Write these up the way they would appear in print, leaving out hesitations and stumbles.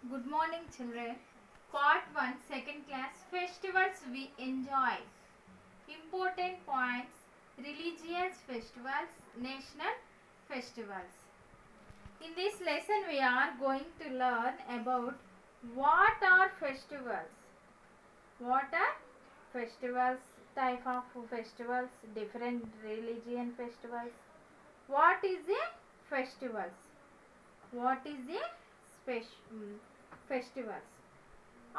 Good morning, children. Part 1, second class festivals we enjoy. Important points: religious festivals, national festivals. In this lesson, we are going to learn about what are festivals. What are festivals? Type of festivals, different religion festivals. What is a festivals? What is a festivals?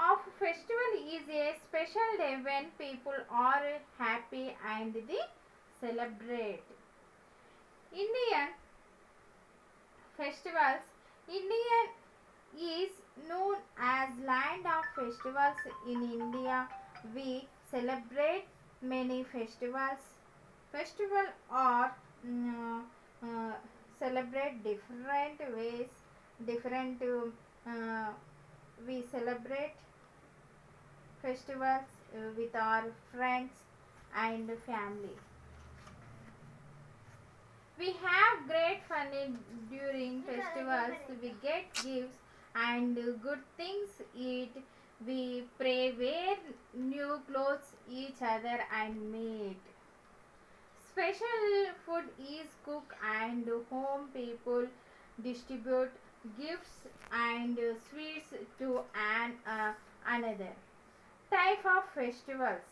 Of festival is a special day when people are happy and they celebrate. Indian festivals. India is known as land of festivals. In India, we celebrate many festivals. Festival are uh, celebrate different ways. Different we celebrate festivals with our friends and family. We have great fun during festivals. We get gifts and good things eat. We pray, wear new clothes each other and meet. Special food is cooked and home people distribute gifts and sweets to another. Type of festivals.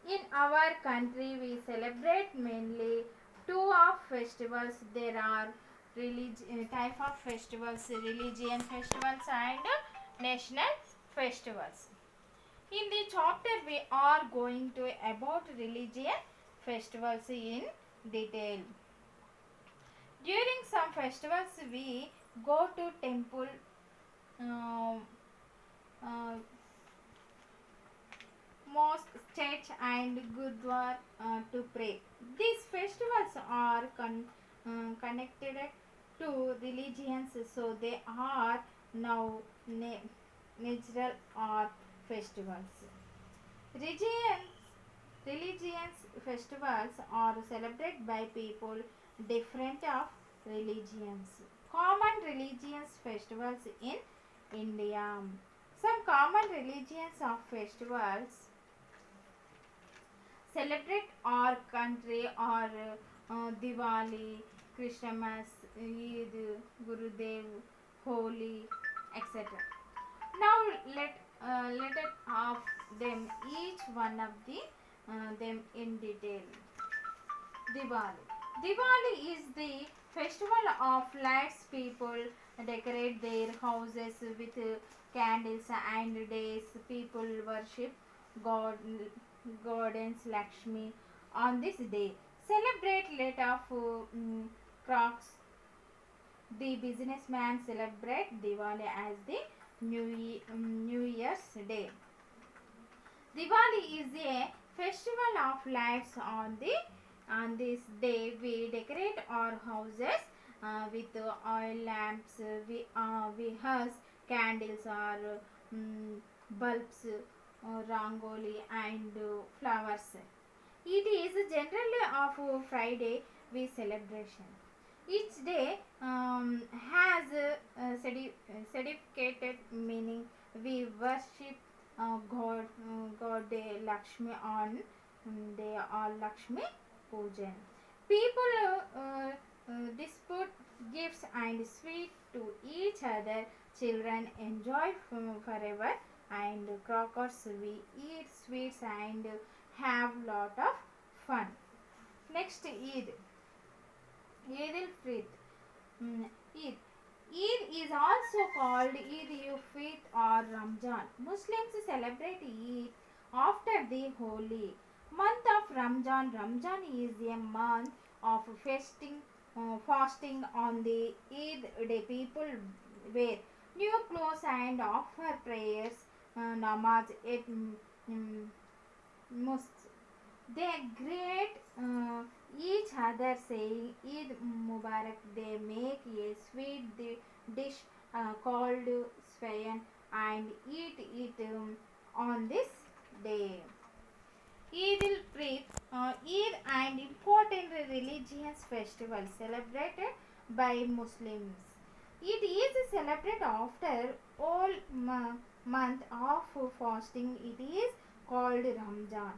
In our country, we celebrate mainly two of festivals. There are type of festivals, religion festivals and national festivals. In the chapter, we are going to about religion festivals in detail. During some festivals, we go to temple, um, uh, mosque, church and gurdwara to pray. These festivals are connected to religions, so they are now natural or festivals. Religions, religions festivals are celebrated by people different of religions. Common religious festivals in India. Some common religions of festivals celebrate our country or Diwali, Christmas, Eid, Gurudev, Holi, etc. Now let it of them each one of them in detail. Diwali. Diwali is the festival of lights. People decorate their houses with candles and days. People worship God, goddess Lakshmi on this day. Celebrate let of crocks. The businessman celebrate Diwali as the New Year's Day. Diwali is a festival of lights. On this day we decorate our houses with oil lamps. We use candles or bulbs, rangoli and flowers. It is generally of Friday we celebration. Each day has a certificated meaning. We worship God Lakshmi on they are Lakshmi Pujan. People dispute gifts and sweet to each other. Children enjoy forever and crackers. We eat sweets and have lot of fun. Next, Eid. Eid al-Fitr. Eid. Eid is also called Eid-ul-Fitr or Ramzan. Muslims celebrate Eid after the holy month of Ramzan. Ramzan is a month of fasting on the Eid day. People wear new clothes and offer prayers, namaz at mosques. They greet each other saying Eid Mubarak. They make a sweet dish called swayan and eat it on this day. Eid al-Fitr, Eid and important religious festival celebrated by Muslims. It is celebrated after all month of fasting. It is called Ramzan.